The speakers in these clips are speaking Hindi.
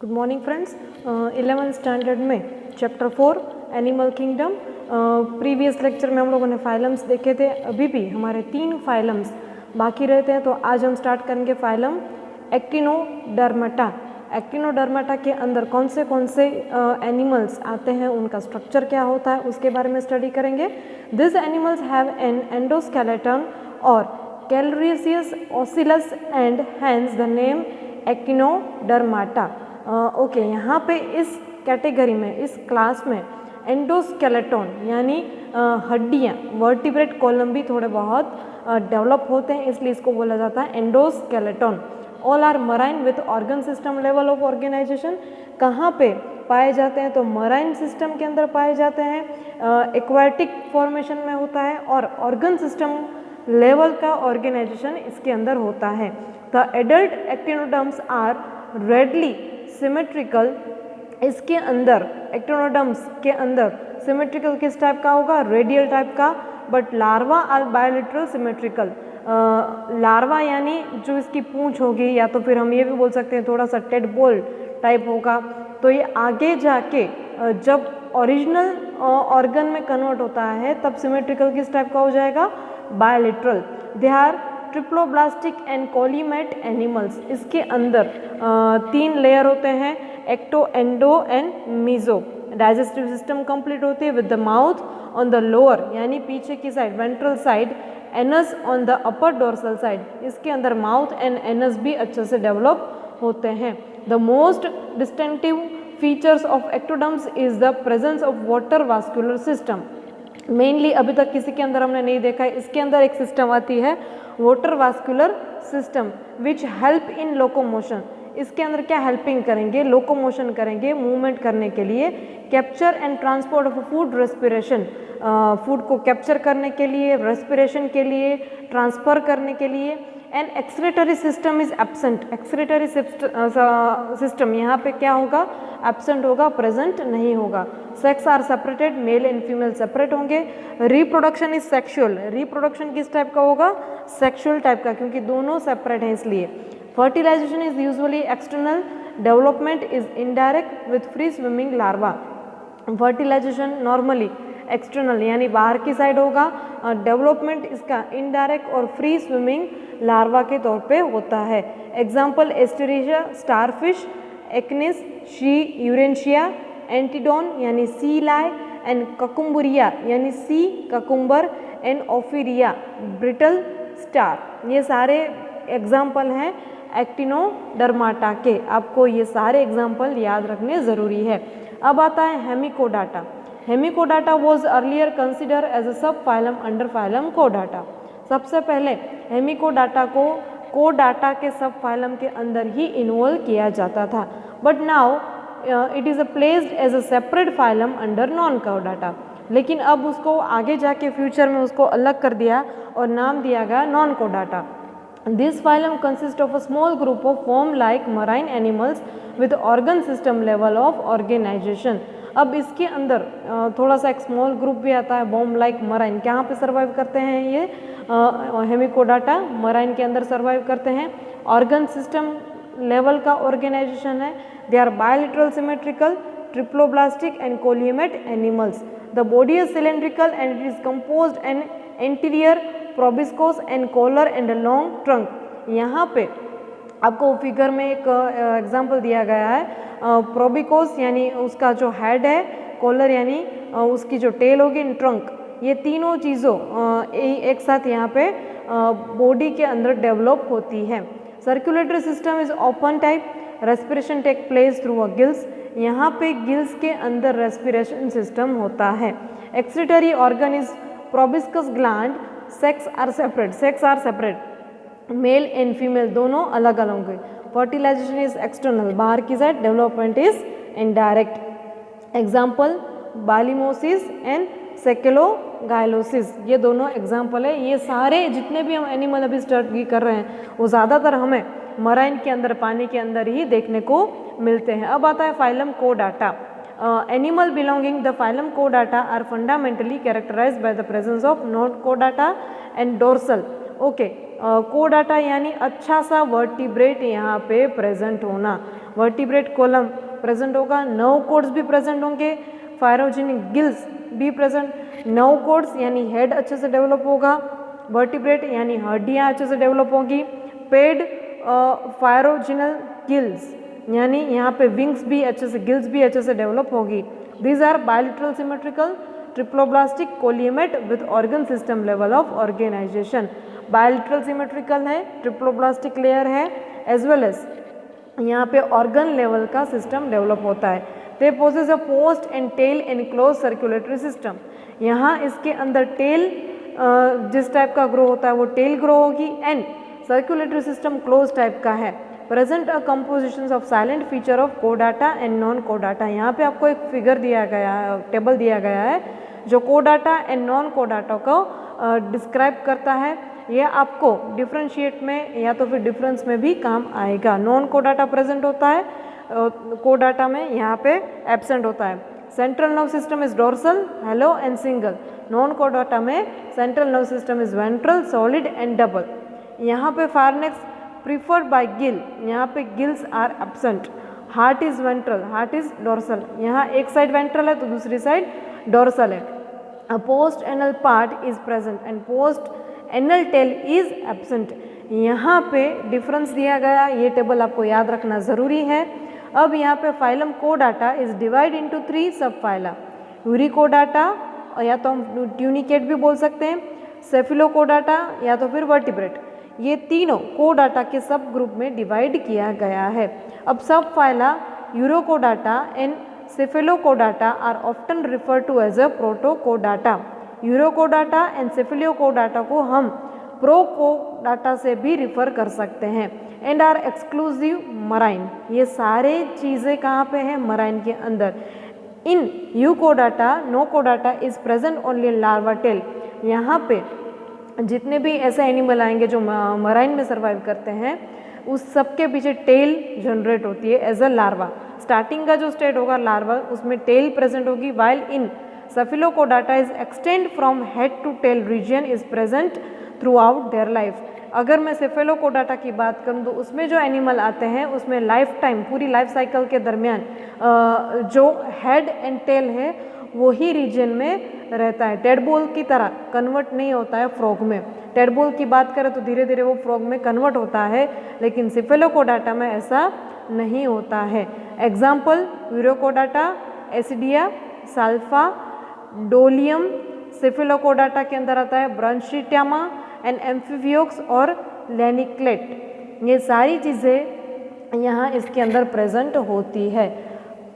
Good morning friends. 11th standard में chapter 4 animal kingdom previous lecture में हम लोगों ने फाइलम्स देखे थे। अभी भी हमारे 3 फाइलम्स बाकी रहते हैं, तो आज हम स्टार्ट करेंगे फाइलम एक्टिनोडर्माटा। एक्टिनोडर्माटा के अंदर कौन से एनिमल्स आते हैं, उनका स्ट्रक्चर क्या होता है, उसके बारे में स्टडी करेंगे। This animals have an endoskeleton और calcareous ossicles and hence the name Echinodermata. Okay, यहाँ पे इस कैटेगरी में, इस क्लास में एंडोस्केलेटन यानी हड्डियाँ, वर्टिब्रेट कॉलम भी थोड़े बहुत डेवलप होते हैं, इसलिए इसको बोला जाता है endoskeleton. All are marine with organ system level of organisation. कहाँ पे पाए जाते हैं? तो मराइन सिस्टम के अंदर पाए जाते हैं, एक्वाटिक फॉर्मेशन में होता है और ऑर्गन सिस्टम लेवल का ऑर्गेनाइजेशन इसके अंदर होता है। The adult echinoderms are radially symmetrical. इसके अंदर एक्टिनोडर्म्स के अंदर सिमेट्रिकल किस टाइप का होगा? रेडियल टाइप का। But larva are bilateral symmetrical. Larva यानी जो इसकी पूंछ होगी, या तो फिर हम ये भी बोल सकते हैं थोड़ा सा टेडपोल टाइप होगा, तो ये आगे जाके जब ओरिजिनल ऑर्गन में कन्वर्ट होता है तब सिमेट्रिकल किस टाइप का हो जाएगा? Bilateral. They are triploblastic and coelomate animals. इसके अंदर 3 लेयर होते हैं, ecto, endo and meso. Digestive system complete होती है with the mouth on the lower यानी पीछे की side, ventral side, anus on the upper dorsal side. इसके अंदर माउथ एंड एनस भी अच्छे से डेवलप होते हैं। The most distinctive features of echinoderms is the presence of water vascular system. Mainly अभी तक किसी के अंदर हमने नहीं देखा है, इसके अंदर एक सिस्टम आती है water vascular system which help in locomotion. इसके अंदर क्या हेल्पिंग करेंगे? लोकोमोशन करेंगे, मूवमेंट करने के लिए। Capture and transport of food, respiration, food को कैप्चर करने के लिए, रेस्पिरेशन के लिए, ट्रांसफर करने के लिए। And excretory system is absent. Excretory system यहाँ पे क्या होगा? एब्सेंट होगा, प्रेजेंट नहीं होगा। Sex are separated, male and female separate होंगे। Reproduction is sexual. रिप्रोडक्शन किस टाइप का होगा? सेक्सुअल टाइप का, क्योंकि दोनों सेपरेट हैं इसलिए। Fertilisation is usually external, development is indirect with free swimming larva. Fertilisation normally external यानी बाहर की साइड होगा, डेवलपमेंट इसका इनडायरेक्ट और फ्री स्विमिंग लार्वा के तौर पे होता है। एग्जाम्पल एस्टेरिशिया, स्टारफिश, एक्निस, शी यूरेंशिया, एंटीडोन यानी सी लाई, एंड ककुम्बुरिया यानी सी ककुम्बर, एंड ओफिरिया ब्रिटल स्टार। ये सारे एग्जाम्पल हैं एक्टिनोडर्माटा के। आपको ये सारे एग्जाम्पल याद रखने ज़रूरी है। अब आता है Hemichordata. Hemichordata was earlier consider as a sub phylum under phylum कोडाटा। सबसे पहले हेमिकोडाटा को कोडाटा के सब फाइलम के अंदर ही इन्वॉल्व किया जाता था, but now it is placed as a separate phylum under non कोडाटा। लेकिन अब उसको आगे जाके फ्यूचर में उसको अलग कर दिया और नाम दिया गया non कोडाटा। This phylum consists of a small group of worm-like marine animals with organ system level of organization. अब इसके अंदर थोड़ा सा एक स्मॉल ग्रुप भी आता है, वर्म लाइक मराइन। कहाँ पे सर्वाइव करते हैं ये? हेमिकोडाटा मराइन के अंदर सर्वाइव करते हैं। ऑर्गन सिस्टम लेवल का ऑर्गेनाइजेशन है। They are bilateral symmetrical, triploblastic and coelomate animals. The body is cylindrical and it is composed and anterior proboscis and collar and long trunk. यहाँ पे आपको फिगर में एक एग्जांपल दिया गया है। प्रोबिकोस यानी उसका जो हेड है, कॉलर यानी उसकी जो टेल होगी, ट्रंक, ये तीनों चीज़ों एक साथ यहाँ पे बॉडी के अंदर डेवलप होती है। Circulatory system is open type, respiration take place through a gills. यहाँ पे गिल्स के अंदर रेस्पिरेशन सिस्टम होता है। Excretory organ is proboscis gland, sex are separate. Sex are separate, male and female दोनों अलग अलग होंगे। फर्टिलाइजेशन इज एक्सटर्नल, बाहर की side, development is indirect. Example Balanoglossus and Saccoglossus, ये दोनों एग्जाम्पल है। ये सारे जितने भी हम एनिमल अभी स्टडी कर रहे हैं वो ज़्यादातर हमें मराइन के अंदर, पानी के अंदर ही देखने को मिलते हैं। अब आता है phylum कोडाटा। Animal belonging the phylum Chordata are fundamentally characterized by the presence of node chordata and dorsal okay, कोडाटा यानी अच्छा सा वर्टिब्रेट यहाँ पे प्रेजेंट होना, वर्टिब्रेट कॉलम प्रेजेंट होगा, 9 कोड्स भी प्रेजेंट होंगे, फायरोजेनिक गिल्स भी प्रेजेंट, 9 कोड्स यानी हेड अच्छे से डेवलप होगा, वर्टिब्रेट यानी हड्डियाँ अच्छे से डेवलप होगी, पेड फायरोजिनल गिल्स यानी यहाँ पे विंग्स भी अच्छे से, गिल्स भी अच्छे से डेवलप होगी। These are bilateral symmetrical triploblastic coelomate with organ system level of organisation. Bilateral symmetrical है, ट्रिप्लोब्लास्टिक लेयर है, एज वेल एज यहाँ पे ऑर्गन लेवल का सिस्टम डेवलप होता है। They possess a post and tail enclose circulatory system. यहाँ इसके अंदर टेल जिस टाइप का ग्रो होता है वो टेल ग्रो होगी, and circulatory system close type का है। Present a composition of silent feature of कोडाटा and non कोडाटा। यहाँ पे आपको एक फिगर दिया गया है, टेबल दिया गया है जो कोडाटा एंड नॉन कोडाटा को डिस्क्राइब करता है। ये आपको डिफ्रेंशिएट में या तो फिर डिफरेंस में भी काम आएगा। नॉन कोडाटा प्रेजेंट होता है, कोडाटा में यहाँ पे एब्सेंट होता है। Central nerve system is dorsal, hollow and single. Non कोडाटा में central nerve system is ventral, solid and double. यहाँ पे फार्नेक्स प्रीफर्ड बाय गिल, यहाँ पे gills are absent. Heart is ventral, heart is dorsal. यहाँ एक साइड वेंट्रल है तो दूसरी साइड डोर्सल है। अ post anal part is present and post anal tail is absent. यहाँ पे डिफरेंस दिया गया, ये टेबल आपको याद रखना ज़रूरी है। अब यहाँ पे फाइलम कोडाटा is divide into 3 sub phyla. यूरिकोडाटा या तो हम ट्यूनिकेट भी बोल सकते हैं, सेफिलोकोडाटा या तो फिर वर्टिब्रेट। ये तीनों कोडाटा के सब ग्रुप में डिवाइड किया गया है। अब सब phyla Urochordata and सेफिलोकोडाटा are often refer to as a प्रोटोकोडाटा। Urochordata and सेफिलोकोडाटा को हम प्रोकोडाटा से भी रिफर कर सकते हैं। And are exclusive marine. ये सारे चीज़ें कहाँ पे हैं? मराइन के अंदर। इन यूकोडाटा no कोडाटा is present only in larva tell. यहाँ पे जितने भी ऐसे एनिमल आएंगे जो मराइन में सर्वाइव करते हैं उस सब के पीछे टेल जनरेट होती है एज अ लार्वा। स्टार्टिंग का जो स्टेट होगा लार्वा, उसमें टेल प्रेजेंट होगी, while in Cephalochordata is extend from head to tail region is present throughout their life. अगर मैं सेफेलोकोडाटा की बात करूं तो उसमें जो एनिमल आते हैं उसमें लाइफ टाइम, पूरी लाइफ साइकिल के दरमियान जो हेड एंड टेल है वो ही रीजन में रहता है। टेडबोल की तरह कन्वर्ट नहीं होता है फ्रॉग में। टेडबोल की बात करें तो धीरे धीरे वो फ्रॉग में कन्वर्ट होता है, लेकिन सेफेलोकोडाटा में ऐसा नहीं होता है। Example Urochordata, एसिडिया, साल्फा, डोलियम। सेफेलोकोडाटा के अंदर आता है ब्रांचिटियामा एंड एम्फीबियोक्स और लेनिक्लेट। ये सारी चीज़ें यहाँ इसके अंदर प्रेजेंट होती है।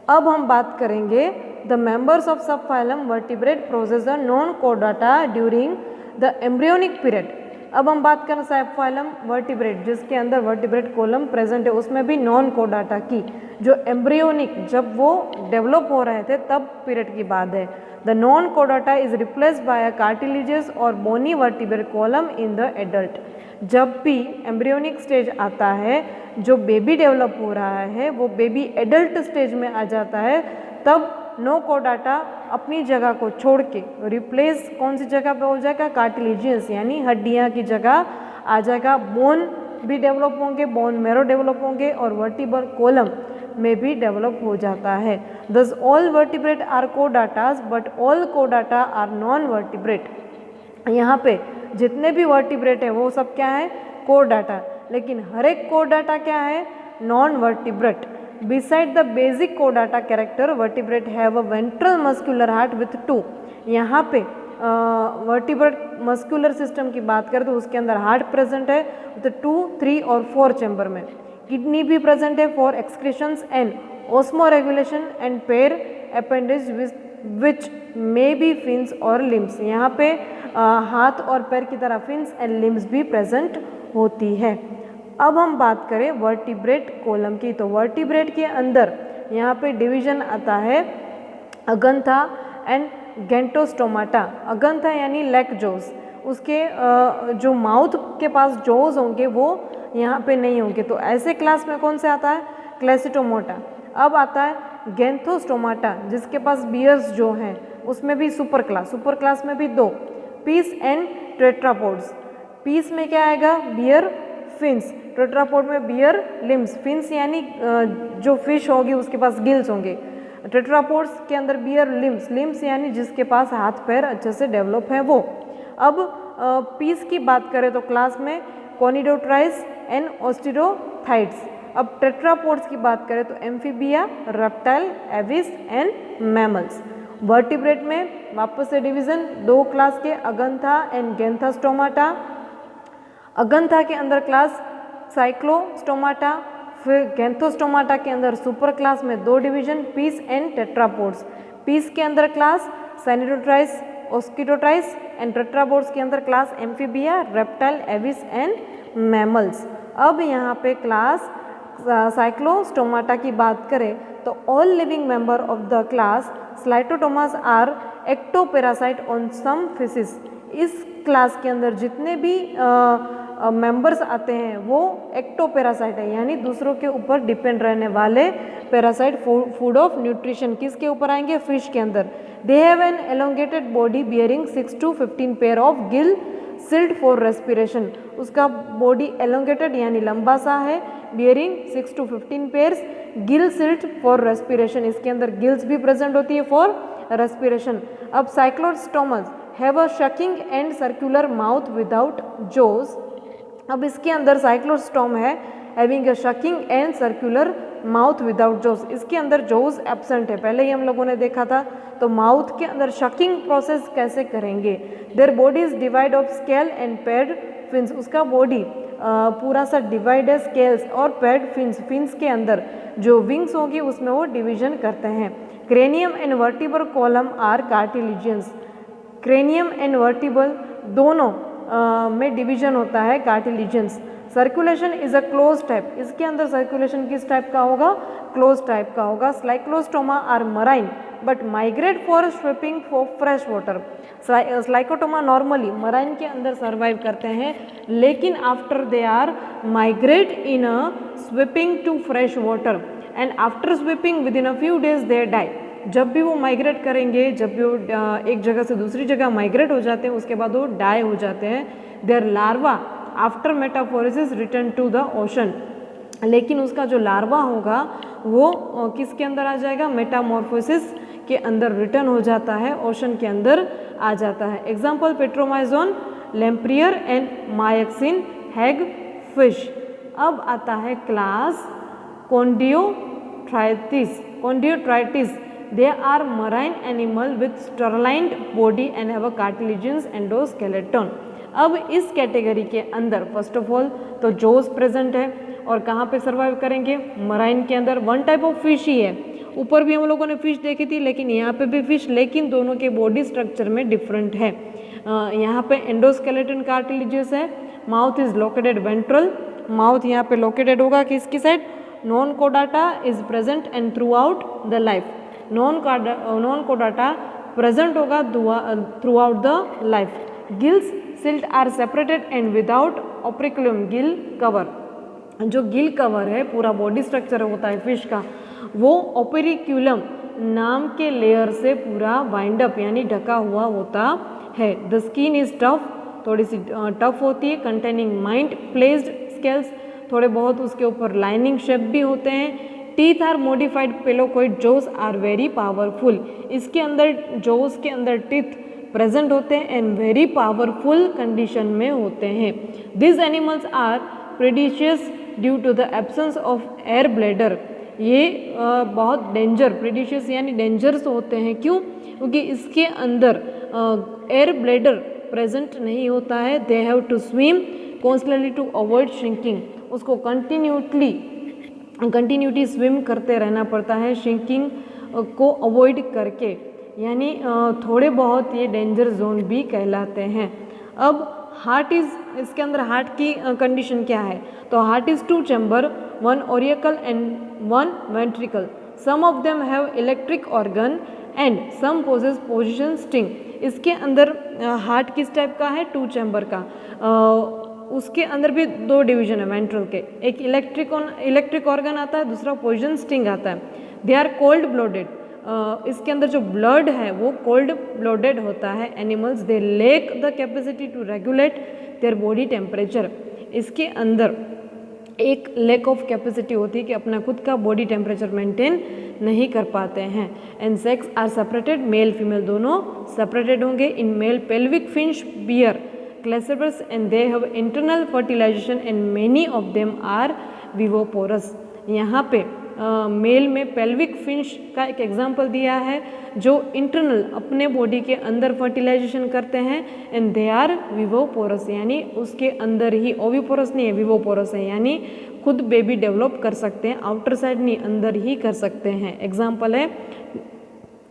अब हम बात करेंगे the members of sub phylum vertebrate possess the नॉन कोडाटा ड्यूरिंग द एम्ब्रियोनिक पीरियड। अब हम बात करें सब फाइलम वर्टिब्रेट जिसके अंदर वर्टिब्रेट कॉलम प्रेजेंट है, उसमें भी नॉन कोडाटा की, जो एम्ब्रियोनिक जब वो डेवलप हो रहे थे तब पीरियड की बात है। द नॉन कोडाटा is replaced by a cartilaginous और bony vertebral column in the adult. जब भी एम्ब्रियोनिक स्टेज आता है, जो बेबी डेवलप हो रहा है वो बेबी एडल्ट स्टेज में आ जाता है, तब नो कोडाटा अपनी जगह को छोड़ के रिप्लेस कौन सी जगह पे हो जाएगा? कार्टिलेजियस यानी हड्डियाँ की जगह आ जाएगा। बोन भी डेवलप होंगे, बोन मैरो डेवलप होंगे और वर्टिब्रल कॉलम में भी डेवलप हो जाता है। Thus all vertebrate are chordates but all कोडाटा आर नॉन वर्टिब्रेट। यहाँ पे जितने भी वर्टिब्रेट है वो सब क्या है? कोडाटा। लेकिन हर एक कोडाटा क्या है? Non vertebrate. Beside the basic chordata character, vertebrate have a ventral muscular heart with 2। यहाँ पे वर्टिब्रेट मस्कुलर सिस्टम की बात करें तो उसके अंदर हार्ट प्रेजेंट है विद 2, 3 और 4 चैम्बर में। किडनी भी प्रेजेंट है for excretions and osmoregulation and pair appendage which may be fins और लिम्स। यहाँ पे हाथ और पैर की तरह फिन्स एंड लिम्स भी प्रेजेंट होती है। अब हम बात करें वर्टिब्रेट कॉलम की, तो वर्टिब्रेट के अंदर यहाँ पे डिवीजन आता है अगंथा एंड गेंटोस्टोमाटा। अगंथा यानी लेग जोज, उसके जो माउथ के पास जोज होंगे वो यहाँ पे नहीं होंगे, तो ऐसे क्लास में कौन से आता है? क्लेसिटोमोटा। अब आता है गेंथोस्टोमाटा जिसके पास बियर्स जो हैं, उसमें भी सुपर क्लास में भी 2 पीस एंड टेट्रापोड्स। पीस में क्या आएगा, बियर फिन्स, टेट्रापोड में बियर लिम्स, फिन्स यानी जो फिश होगी उसके पास गिल्स होंगे, टेट्रापोड्स के अंदर बियर लिम्स, लिम्स यानी जिसके पास हाथ पैर अच्छे से डेवलप है वो। अब पीस की बात करें तो क्लास में कोनिडोट्राइस एंड ऑस्टिरोथाइड्स। अब टेट्रापोड्स की बात करें तो amphibia, reptile, Aves and mammals. Vertebrate में वापस से डिवीजन, दो क्लास के अगंथा एंड गैंथास्टोमाटा। अगंथा के अंदर क्लास साइक्लोस्टोमाटा, फिर गैंथोस्टोमाटा के अंदर सुपर क्लास में दो division, Pisces and tetrapods. Pisces के अंदर क्लास साइनिडोट्राइस, ऑस्किडोट्राइस एंड टेट्रापोड्स के अंदर class Amphibia, reptile, Aves and mammals. अब यहाँ पे क्लास साइक्लोस्टोमाटा की बात करें तो all living member of the class cyclostomes are ectoparasite on some fishes. इस क्लास के अंदर जितने भी मेंबर्स आते हैं वो एक्टोपेरासाइट है, यानी दूसरों के ऊपर डिपेंड रहने वाले पैरासाइट, फूड ऑफ न्यूट्रिशन। किसके ऊपर आएंगे, फिश के अंदर। They have an elongated body bearing 6 to 15 pair of gill silt for respiration. उसका बॉडी एलोंगेटेड यानी लंबा सा है, bearing 6 to 15 pairs, Gill silt for respiration, इसके अंदर गिल्स भी प्रेजेंट होती है फॉर रेस्पिरेशन। अब cyclostomes have a sucking and circular mouth without jaws. अब इसके अंदर साइक्लोस्टोम है having a sucking and circular mouth without jaws, इसके अंदर जोस एब्सेंट है, पहले ही हम लोगों ने देखा था। तो माउथ के अंदर शकिंग प्रोसेस कैसे करेंगे। There body is divide of scale and pad fins, उसका बॉडी पूरा सा डिवाइड है स्केल्स और पैड फिन्स, फिन्स के अंदर जो विंग्स होगी उसमें वो डिवीजन करते हैं। Cranium and vertebral column are cartilaginous. Cranium and vertebral दोनों में डिवीजन होता है cartilaginous. Circulation is a close type, इसके अंदर सर्कुलेशन किस टाइप का होगा, क्लोज टाइप का होगा। Cyclostomata are marine but migrate for spawning for fresh water. Cyclostomata normally marine के अंदर सर्वाइव करते हैं, लेकिन after they are migrate in a spawning to fresh water and after spawning within a few days they die. जब भी वो माइग्रेट करेंगे, जब भी वो एक जगह से दूसरी जगह माइग्रेट हो जाते हैं, उसके बाद वो डाई हो जाते हैं। Their larva after metamorphosis return to the ocean, लेकिन उसका जो लार्वा होगा वो किसके अंदर आ जाएगा, मेटामॉर्फोसिस के अंदर रिटर्न हो जाता है, ओशन के अंदर आ जाता है। Example Petromyzon, lamprey and Myxine hag fish. अब आता है class Chondrichthyes. Chondrichthyes they are marine animal with sturlined body and have a cartilaginous endoskeleton। अब इस कैटेगरी के अंदर फर्स्ट ऑफ ऑल तो जोस प्रेजेंट है और कहाँ पे सर्वाइव करेंगे, मराइन के अंदर। वन टाइप ऑफ फिश ही है, ऊपर भी हम लोगों ने फिश देखी थी लेकिन यहाँ पे भी फिश, लेकिन दोनों के बॉडी स्ट्रक्चर में डिफरेंट है। यहाँ पे एंडोस्केलेटन कार्टिलेजियस है, mouth is located ventral, mouth यहाँ पे लोकेटेड होगा किसकी साइड, नॉन कोडाटा is present and throughout the life. नॉन कोडाटा प्रेजेंट होगा throughout the life. Gills slit are separated and without operculum gill cover. जो गिल कवर है पूरा बॉडी स्ट्रक्चर होता है फिश का, वो ओपेरिक्यूलम नाम के लेयर से पूरा वाइंड अप यानी ढका हुआ होता है। द स्किन इज टफ, थोड़ी सी टफ होती है। कंटेनिंग माइंड प्लेस्ड स्केल्स, थोड़े बहुत उसके ऊपर लाइनिंग शेप भी होते हैं। Teeth are modified placoid, jaws are very powerful. इसके अंदर जोस के अंदर टीथ प्रेजेंट होते हैं एंड वेरी पावरफुल कंडीशन में होते हैं। This animals are predaceous due to the absence of air bladder. ये बहुत डेंजर, प्रेडिशियस यानी डेंजरस होते हैं। क्यों? क्योंकि इसके अंदर एयर ब्लैडर प्रेजेंट नहीं होता है। They have to swim constantly to avoid shrinking, उसको कंटिन्यूटी स्विम करते रहना पड़ता है श्रिंकिंग को अवॉइड करके, यानी थोड़े बहुत ये डेंजर जोन भी कहलाते हैं। अब हार्ट इज, इसके अंदर हार्ट की कंडीशन क्या है, तो heart is 2 chamber, 1 auricle and 1 ventricle. Some of them have electric organ and some possess poison sting. इसके अंदर हार्ट किस टाइप का है, 2 चैम्बर का। उसके अंदर भी 2 डिवीजन है वेंट्रल के, एक इलेक्ट्रिक ऑर्गन आता है, दूसरा पोजिशन स्टिंग आता है। दे आर कोल्ड ब्लडेड, इसके अंदर जो ब्लड है वो कोल्ड ब्लडेड होता है। Animals they lack the capacity to regulate their body temperature. इसके अंदर एक लैक ऑफ कैपेसिटी होती है कि अपना खुद का बॉडी टेम्परेचर मेंटेन नहीं कर पाते हैं। And sex are separated, male female दोनों सेपरेटेड होंगे। In male pelvic fins bear claspers and they have internal fertilisation and many of them are viviparous. यहाँ पे मेल में पेल्विक फिंच का एक एग्जाम्पल दिया है जो इंटरनल अपने बॉडी के अंदर फर्टिलाइजेशन करते हैं एंड दे आर विवोपोरस, यानी उसके अंदर ही, ओविपोरस नहीं है विवोपोरस है, यानी खुद बेबी डेवलप कर सकते हैं, आउटर साइड नहीं अंदर ही कर सकते हैं। एग्जाम्पल है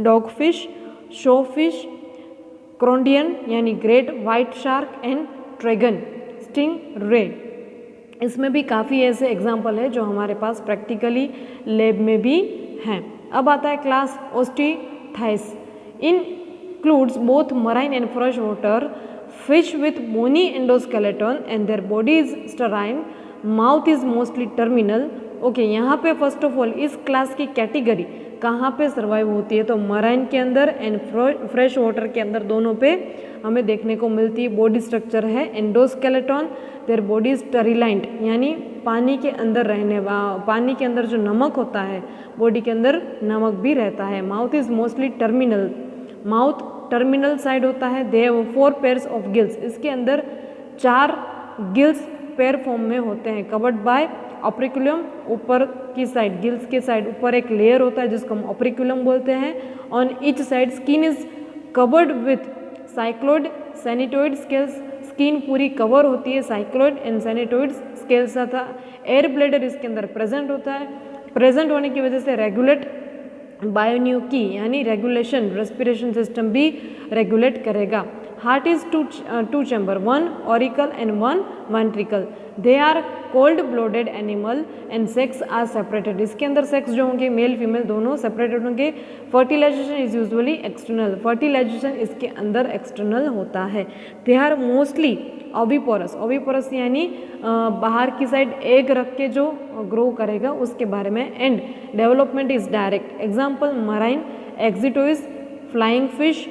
dog fish, saw fish, Carcharodon यानी great white shark and Trygon sting ray. इसमें भी काफ़ी ऐसे एग्जाम्पल है जो हमारे पास प्रैक्टिकली लैब में भी हैं। अब आता है class Osteichthyes. Includes both marine and fresh water fish with bony endoskeleton and their body is streamlined, mouth is mostly terminal. Okay, यहाँ पे फर्स्ट ऑफ ऑल इस क्लास की कैटेगरी कहाँ पे सर्वाइव होती है, तो मराइन के अंदर एंड फ्रेश वाटर के अंदर दोनों पे हमें देखने को मिलती है। बॉडी स्ट्रक्चर है एंडोस्केलेटन, देयर बॉडी इज टरिलाइंट यानी पानी के अंदर पानी के अंदर जो नमक होता है बॉडी के अंदर नमक भी रहता है। Mouth is mostly terminal, mouth terminal side होता है। They have 4 pairs of gills, इसके अंदर 4 गिल्स पेयर फॉर्म में होते हैं। कवर्ड बाय ऑप्रिकुलम, ऊपर की साइड गिल्स के साइड ऊपर एक लेयर होता है जिसको हम ऑप्रिकुलम बोलते हैं। On each side skin is covered with cycloid ctenoid scales, skin पूरी कवर होती है साइक्लोइड एंड सेनिटोइड स्केल्स था। एयर ब्लेडर इसके अंदर प्रेजेंट होता है, प्रेजेंट होने की वजह से रेगुलेट बायोन्यू की यानी रेगुलेशन, रेस्पिरेशन सिस्टम भी रेगुलेट करेगा। Heart is two chamber, 1 auricle and 1 ventricle. They are cold blooded animal and sex are separated. इसके अंदर सेक्स जो होंगे मेल फीमेल दोनों सेपरेटेड होंगे। Fertilisation is usually external, fertilisation इसके अंदर एक्सटर्नल होता है। They are mostly oviparous, oviparous यानी बाहर की साइड एग रख के जो ग्रो करेगा उसके बारे में। And development is direct. Example marine Exocoetus, flying fish,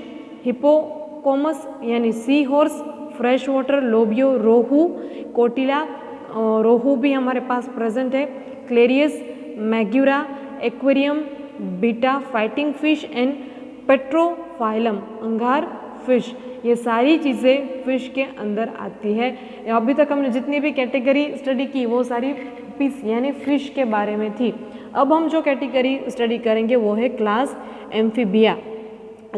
Hippocampus यानी sea horse, fresh water Labeo rohu, Catla rohu भी हमारे पास प्रेजेंट है। Clarias, magur, aquarium, Betta fighting fish and Pterophyllum angel fish, ये सारी चीज़ें फिश के अंदर आती है। अभी तक हमने जितनी भी कैटेगरी स्टडी की वो सारी पीस यानी फिश के बारे में थी। अब हम जो कैटेगरी स्टडी करेंगे वो है क्लास एम्फीबिया,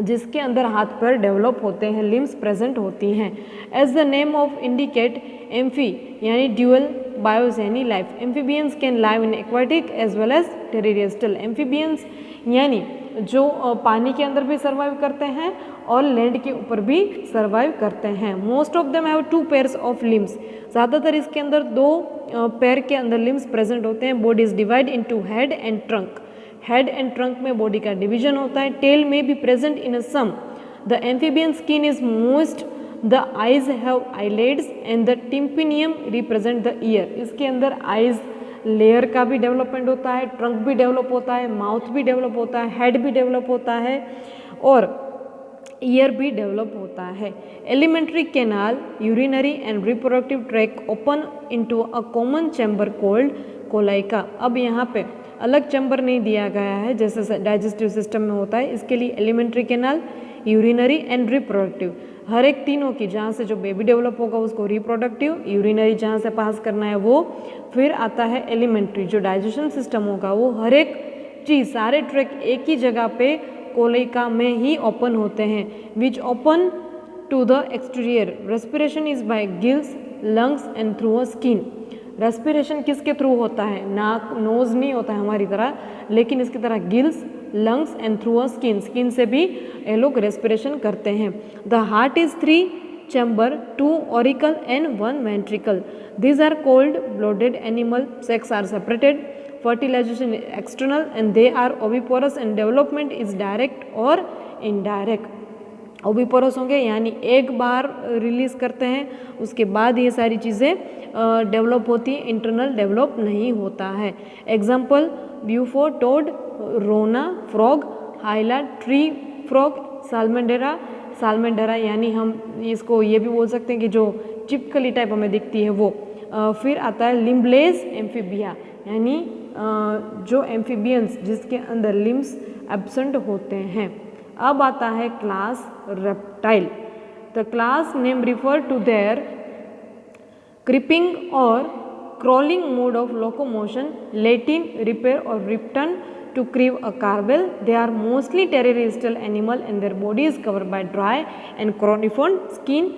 जिसके अंदर हाथ पैर डेवलप होते हैं, लिम्स प्रेजेंट होती हैं। As the name of indicate amphi यानी ड्यूअल बायोस यानी life. Amphibians can live in aquatic as well as terrestrial. Amphibians यानी जो पानी के अंदर भी सर्वाइव करते हैं और लैंड के ऊपर भी सर्वाइव करते हैं। Most of them have 2 pairs of limbs, ज़्यादातर इसके अंदर 2 पैर के अंदर लिम्स प्रेजेंट होते हैं। Body is divide into head and trunk, head and trunk में बॉडी का डिवीजन होता है। टेल में भी present in a some. The amphibian skin is moist, the eyes have eyelids and the tympanum represent the ear. इसके अंदर आइज लेयर का भी डेवलपमेंट होता है, ट्रंक भी डेवलप होता है, माउथ भी डेवलप होता है, हेड भी डेवलप होता है और ईयर भी डेवलप होता है। Alimentary canal, urinary and reproductive tract open into a common chamber called cloaca. अब यहाँ पे अलग चैम्बर नहीं दिया गया है जैसे डाइजेस्टिव सिस्टम में होता है। इसके लिए alimentary canal, urinary and reproductive, हर एक तीनों की, जहाँ से जो बेबी डेवलप होगा उसको रिप्रोडक्टिव, यूरिनरी जहाँ से पास करना है वो, फिर आता है एलिमेंट्री जो डाइजेशन सिस्टम होगा वो, हर एक चीज़ सारे ट्रैक एक ही जगह पे कोलाइका में ही ओपन होते हैं। Which open to the exterior. Respiration is by gills, lungs and through a skin. Respiration किसके थ्रू होता है? नाक, नोज नहीं होता है हमारी तरह, लेकिन इसकी तरह gills, lungs and through a skin, skin से भी ये लोग रेस्पिरेशन करते हैं। The heart is 3 chamber, 2 auricle and 1 ventricle. These are called blooded animal. Sex are separated. Fertilization is external and they are oviparous and development is direct or indirect. Oviparous होंगे यानी एक बार रिलीज करते हैं उसके बाद ये सारी चीज़ें डेवलप होती हैं, इंटरनल डेवलप नहीं होता है। एग्जाम्पल ब्यूफो, टोड, रोना फ्रॉग, हाइला ट्री फ्रॉग, साल्मेंडेरा सालमेंडरा, यानी हम इसको ये भी बोल सकते हैं कि जो चिपकली टाइप हमें दिखती है वो। फिर आता है लिम्बलेस एम्फीबिया, यानी जो एम्फीबियंस जिसके अंदर लिम्स एब्सेंट होते हैं। अब आता है class reptile. The class name refer to their creeping or crawling mode of locomotion, Latin repair or return to creep a carvel. They are mostly terrestrial animal and their body is covered by dry and coniform skin.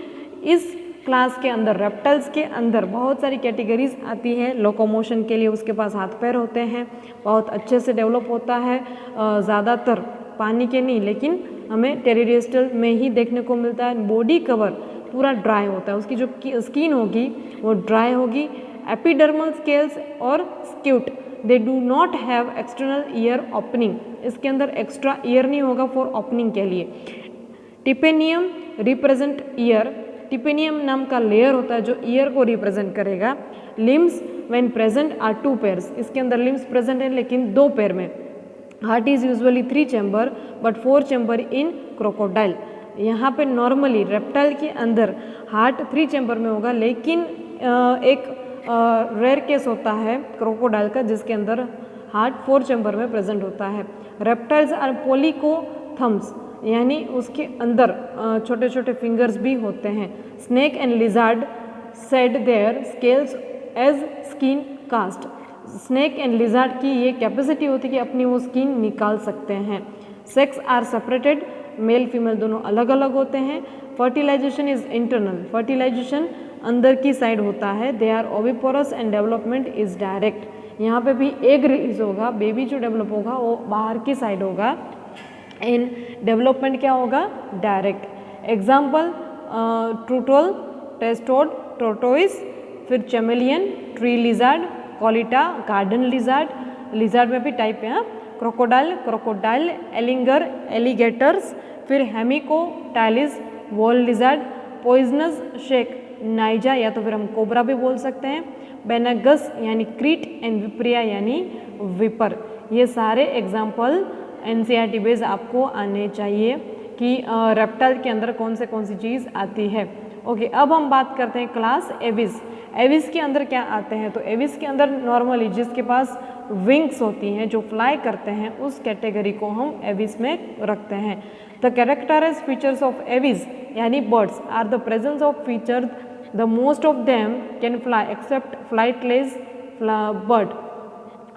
इस क्लास के अंदर रेप्टाइल्स के अंदर बहुत सारी कैटेगरीज आती है। लोकोमोशन के लिए उसके पास हाथ पैर होते हैं, बहुत अच्छे से डेवलप होता है, ज़्यादातर पानी के नहीं लेकिन हमें टेरिस्ट्रियल में ही देखने को मिलता है। बॉडी कवर पूरा ड्राई होता है, उसकी जो स्किन होगी वो ड्राई होगी। एपिडर्मल स्केल्स और scutes, they do not have external ear opening, इसके अंदर एक्स्ट्रा ईयर नहीं होगा फॉर ओपनिंग के लिए। टिपेनियम रिप्रेजेंट ईयर, टिपेनियम नाम का लेयर होता है जो ईयर को रिप्रेजेंट करेगा। Limbs when present are 2 pairs, इसके अंदर लिम्स प्रेजेंट है लेकिन 2 पेयर में। Heart is usually 3 chamber but 4 chamber in crocodile. यहाँ पे नॉर्मली रेप्टाइल के अंदर हार्ट 3 चैम्बर में होगा, लेकिन एक रेयर केस होता है क्रोकोडाइल का जिसके अंदर हार्ट 4 चैम्बर में प्रेजेंट होता है। रेप्टाइल्स आर पोलिकोथम्स, यानी उसके अंदर छोटे छोटे फिंगर्स भी होते हैं। Snake and lizard shed their scales as skin cast, snake and lizard की ये कैपेसिटी होती है कि अपनी वो स्किन निकाल सकते हैं। Sex are separated, male female दोनों अलग अलग होते हैं। फर्टिलाइजेशन इज इंटरनल, फर्टिलाइजेशन अंदर की साइड होता है। They are oviparous and development is direct, यहाँ पे भी एग रिलीज होगा, बेबी जो डेवलप होगा वो बाहर की साइड होगा। एंड डेवलपमेंट क्या होगा, डायरेक्ट। एग्जाम्पल ट्रूटोल, टेस्टोड, टोर्टोइस, फिर chameleon, tree lizard, Calotes, garden lizard, lizard में भी टाइप है, क्रोकोडाइल, क्रोकोडाइल, एलिंगर, एलिगेटर्स, फिर Hemidactylus, wall lizard, poisonous snake, Naja या तो फिर हम कोबरा भी बोल सकते हैं, बेनागस यानी क्रीट एंड विप्रिया यानी विपर। ये सारे एग्जाम्पल एनसीईआरटी बेस आपको आने चाहिए कि रेप्टाइल के अंदर कौन सी चीज़ आती है। ओके, अब हम बात करते हैं क्लास एविस। एविस के अंदर क्या आते हैं, तो एविस के अंदर नॉर्मली जिसके पास विंग्स होती हैं जो फ्लाई करते हैं उस कैटेगरी को हम एविस में रखते हैं। The characterise features of Aves यानी birds are the presence of feathers, the most of them can fly except flightless bird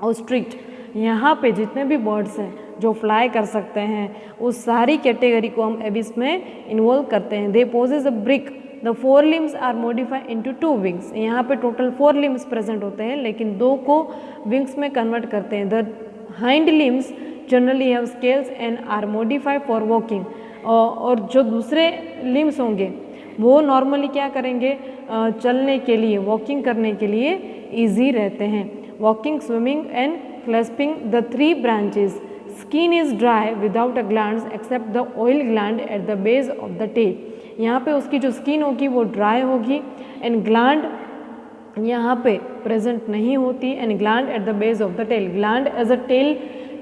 ostrich. यहाँ पे जितने भी बर्ड्स हैं जो फ्लाई कर सकते हैं उस सारी कैटेगरी को हम एविस में इन्वॉल्व करते हैं। They possess a beak, the 4 limbs are modified into 2 wings। यहाँ पे टोटल 4 limbs प्रेजेंट होते हैं लेकिन 2 को विंग्स में कन्वर्ट करते हैं। The hind limbs generally have scales and are modified for walking. और जो दूसरे लिम्स होंगे वो नॉर्मली क्या करेंगे, चलने के लिए, वॉकिंग करने के लिए ईजी रहते हैं। Walking, swimming and clasping the 3 branches। Skin is dry without a glands except the oil gland at the base of the tail. यहाँ पे उसकी जो स्किन होगी वो ड्राई होगी एंड ग्लैंड यहाँ पे प्रेजेंट नहीं होती। And gland at the base of the tail, gland as a tail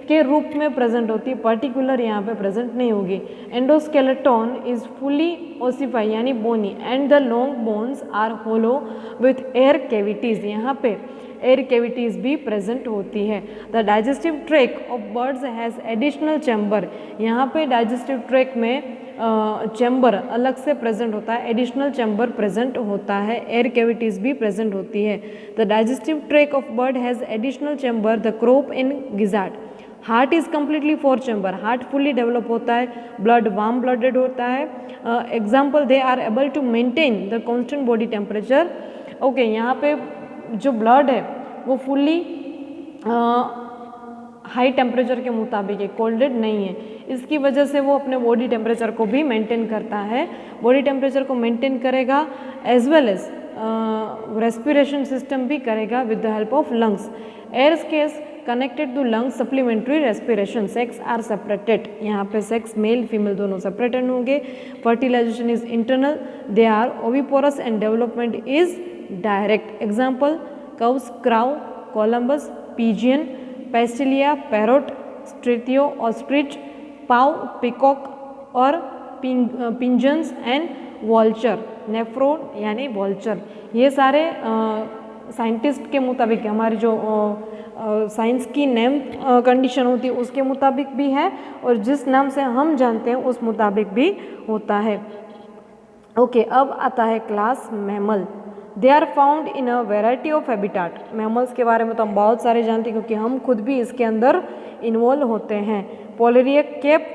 के रूप में प्रेजेंट होती है, पर्टिकुलर यहाँ पे प्रेजेंट नहीं होगी। एंडोस्केलेटन इज फुली ओसिफाई यानी bony and the long bones are hollow with air cavities, यहाँ पे एयर कैविटीज भी प्रेजेंट होती है। The digestive tract of birds has additional chamber, यहाँ पे डाइजेस्टिव ट्रैक में चैम्बर अलग से प्रेजेंट होता है, एडिशनल चैम्बर प्रेजेंट होता है, एयर कैविटीज भी प्रेजेंट होती है। The digestive tract of bird has additional chamber, the crop in gizzard. Heart is completely 4 chamber, heart fully develop होता है। ब्लड वार्म ब्लडेड होता है। Example, they are able to maintain the constant body temperature. Okay, यहाँ पे जो ब्लड है वो फुल्ली हाई टेम्परेचर के मुताबिक है, कोल्डेड नहीं है। इसकी वजह से वो अपने बॉडी टेम्परेचर को भी मेंटेन करता है, बॉडी टेम्परेचर को मेंटेन करेगा as well as respiration system भी करेगा with the help of lungs. Air sacs connected to lungs supplementary respiration. Sex are separated, यहाँ पे सेक्स मेल फीमेल दोनों सेपरेटेड होंगे। Fertilisation is internal, they are oviparous and development is direct. Example, Corvus, crow, Columba, pigeon, Psittacula, parrot, Struthio, ostrich, Pavo, peacock और पिंजन्स एंड वॉल्चर, नेफ्रोन यानी वॉल्चर। ये सारे साइंटिस्ट के मुताबिक, हमारी जो साइंस की नेम कंडीशन होती है उसके मुताबिक भी है, और जिस नाम से हम जानते हैं उस मुताबिक भी होता है। ओके, अब आता है class mammal. They are found in a variety of habitat. Mammals के बारे में तो हम बहुत सारे जानते हैं क्योंकि हम खुद भी इसके अंदर इन्वॉल्व होते हैं। Polar ice cap,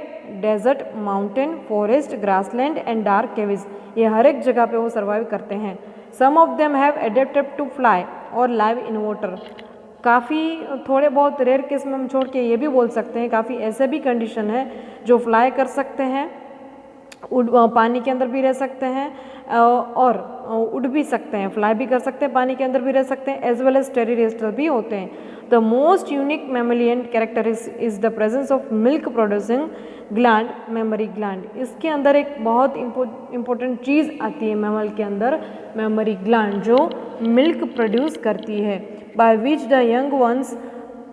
desert, mountain, forest, grassland and dark caves, ये हर एक जगह पे वो सर्वाइव करते हैं। Some of them have adapted to fly और लाइव इन वाटर। काफ़ी थोड़े बहुत रेयर केस में हम छोड़ के ये भी बोल सकते हैं काफ़ी ऐसे भी कंडीशन है जो फ्लाई कर सकते हैं, पानी के अंदर भी रह सकते हैं और उड़ भी सकते हैं, फ्लाई भी कर सकते हैं, पानी के अंदर भी रह सकते हैं, एज वेल एज टेरिस्ट्रियल भी होते हैं। The most unique mammalian character is the presence of milk producing gland, mammary gland. इसके अंदर एक बहुत इम्पोर्टेंट चीज़ आती है मैमल के अंदर, मेमरी ग्लैंड, जो मिल्क प्रोड्यूस करती है, by which the young ones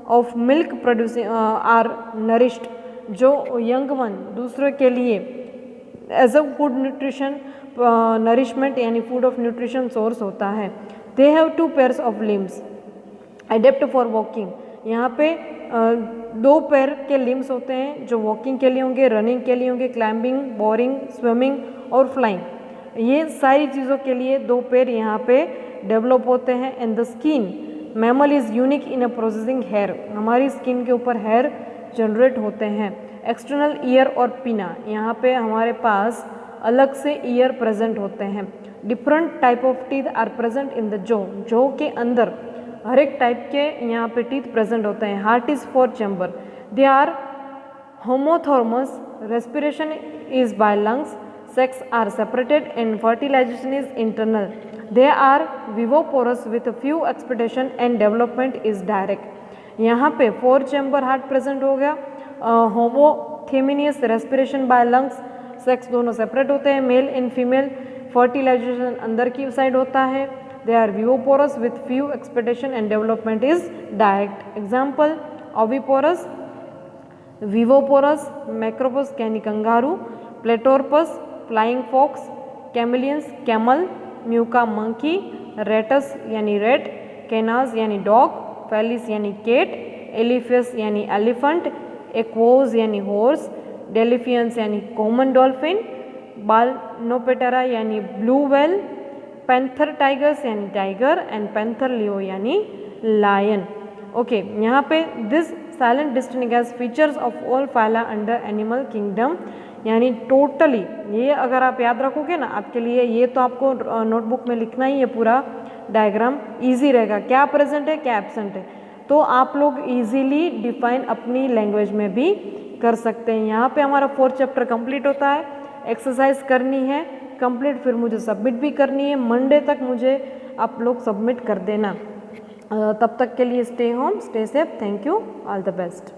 of milk producing are nourished, जो यंग वन दूसरों के लिए as a food nutrition nourishment यानी फूड ऑफ न्यूट्रिशन सोर्स होता है। They have 2 pairs of limbs adapt for walking. यहाँ पे 2 पैर के लिम्स होते हैं जो वॉकिंग के लिए होंगे, रनिंग के लिए होंगे, क्लाइंबिंग, बोरिंग, स्विमिंग और फ्लाइंग। ये सारी चीज़ों के लिए 2 पैर यहाँ पे डेवलप होते हैं। And the skin mammal is unique in a processing hair. हमारी स्किन के ऊपर हेयर जनरेट होते हैं। एक्सटर्नल ईयर और पिना, यहाँ पे हमारे पास अलग से ईयर प्रेजेंट होते हैं। Different type of teeth are present in the जो के अंदर हर एक टाइप के यहाँ पे टीथ प्रेजेंट होते हैं। Heart is 4 chamber. They are homoiothermous, respiration is by lungs, sex are separated and fertilisation is internal. They are viviparous with few expectation and development is direct. यहाँ पे 4 चैम्बर हार्ट प्रेजेंट हो गया, homoiothermous, respiration by lungs, sex दोनों सेपरेट होते हैं, मेल एंड फीमेल, फर्टिलाइजेशन अंदर की साइड होता है। They are viviparous with few expectation and development is direct. Example oviparous, viviparous, Macropus यानी kangaroo, platypus, flying fox, Camelus camel, Macaca monkey, Rattus यानी रेट, केनाज यानी डॉग, फेलिस यानी केट, एलिफेस यानी एलिफेंट, एक्वोज यानी हॉर्स, डेलिफियंस यानी कॉमन डॉल्फिन, बालनोपेटेरा यानी ब्लू व्हेल, पैंथर टाइगर्स यानी टाइगर एंड पैंथर लियो यानी लायन। ओके, यहाँ पे this salient distinguishing features of all phyla under animal kingdom, यानी टोटली ये अगर आप याद रखोगे ना, आपके लिए ये तो आपको नोटबुक में लिखना ही है, पूरा डायग्राम इजी रहेगा, क्या प्रेजेंट है क्या एब्सेंट है, तो आप लोग इजीली डिफाइन अपनी लैंग्वेज में भी कर सकते हैं। यहाँ पे हमारा 4th चैप्टर कंप्लीट होता है, एक्सरसाइज करनी है कंप्लीट, फिर मुझे सबमिट भी करनी है। मंडे तक मुझे आप लोग सबमिट कर देना। तब तक के लिए stay home, stay safe, thank you, all the best.